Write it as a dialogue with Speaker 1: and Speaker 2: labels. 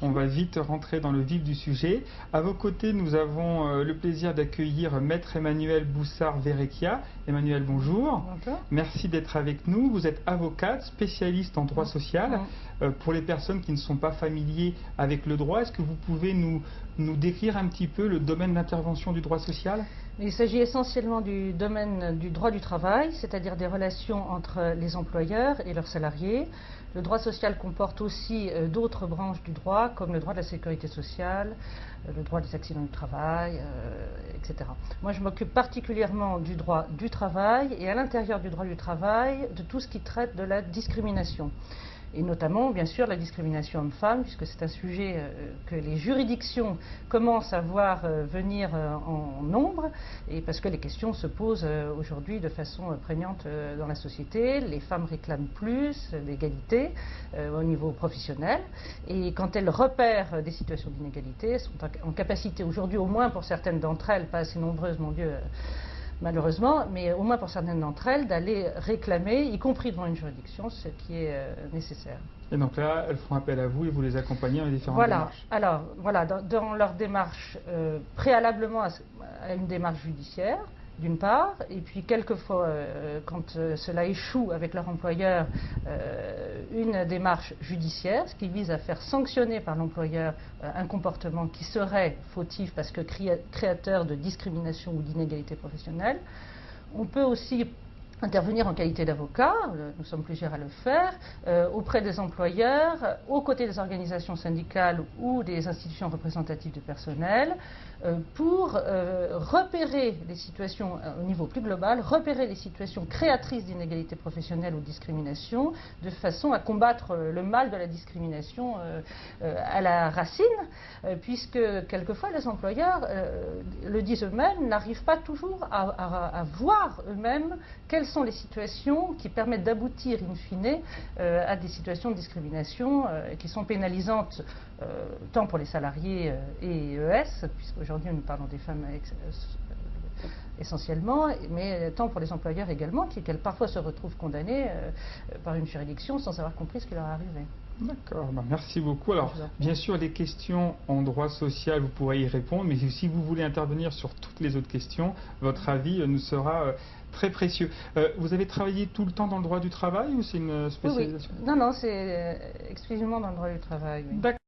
Speaker 1: On va vite rentrer dans le vif du sujet. À vos côtés, nous avons le plaisir d'accueillir Maître Emmanuelle Boussard-Verrecchia. Emmanuelle, bonjour.
Speaker 2: Bonjour.
Speaker 1: Merci d'être avec nous. Vous êtes avocate, spécialiste en droit social. Pour les personnes qui ne sont pas familiers avec le droit, est-ce que vous pouvez nous décrire un petit peu le domaine d'intervention du droit social ?
Speaker 2: Il s'agit essentiellement du domaine du droit du travail, c'est-à-dire des relations entre les employeurs et leurs salariés. Le droit social comporte aussi d'autres branches du droit, comme le droit de la sécurité sociale, le droit des accidents du travail, etc. Moi, je m'occupe particulièrement du droit du travail et à l'intérieur du droit du travail, de tout ce qui traite de la discrimination. Et notamment, bien sûr, la discrimination homme-femme, puisque c'est un sujet que les juridictions commencent à voir venir en nombre, et parce que les questions se posent aujourd'hui de façon prégnante dans la société. Les femmes réclament plus d'égalité au niveau professionnel, et quand elles repèrent des situations d'inégalité, elles sont en capacité aujourd'hui, au moins pour certaines d'entre elles, pas assez nombreuses, mon Dieu, malheureusement, mais au moins pour certaines d'entre elles, d'aller réclamer, y compris devant une juridiction, ce qui est nécessaire.
Speaker 1: Et donc là, elles font appel à vous et vous les accompagnez dans les différentes démarches.
Speaker 2: Alors, voilà, dans leur démarche, préalablement à une démarche judiciaire, d'une part, et puis quelquefois, quand cela échoue avec leur employeur, une démarche judiciaire, ce qui vise à faire sanctionner par l'employeur un comportement qui serait fautif parce que créateur de discrimination ou d'inégalité professionnelle. On peut aussi intervenir en qualité d'avocat, nous sommes plusieurs à le faire, auprès des employeurs, aux côtés des organisations syndicales ou des institutions représentatives du personnel, pour repérer les situations au niveau plus global, repérer les situations créatrices d'inégalité professionnelle ou de discrimination, de façon à combattre le mal de la discrimination à la racine, puisque quelquefois les employeurs le disent eux-mêmes, n'arrivent pas toujours à voir eux-mêmes quelles sont les situations qui permettent d'aboutir in fine à des situations de discrimination qui sont pénalisantes tant pour les salariés et ES, puisqu'aujourd'hui nous parlons des femmes essentiellement, mais tant pour les employeurs également, qui parfois se retrouvent condamnés par une juridiction sans avoir compris ce qui leur est arrivé.
Speaker 1: D'accord, merci beaucoup. Alors, bien sûr, les questions en droit social, vous pourrez y répondre, mais si vous voulez intervenir sur toutes les autres questions, votre avis nous sera très précieux. Vous avez travaillé tout le temps dans le droit du travail ou c'est une spécialisation ?
Speaker 2: Oui. Non, c'est exclusivement dans le droit du travail. Oui.
Speaker 1: D'accord.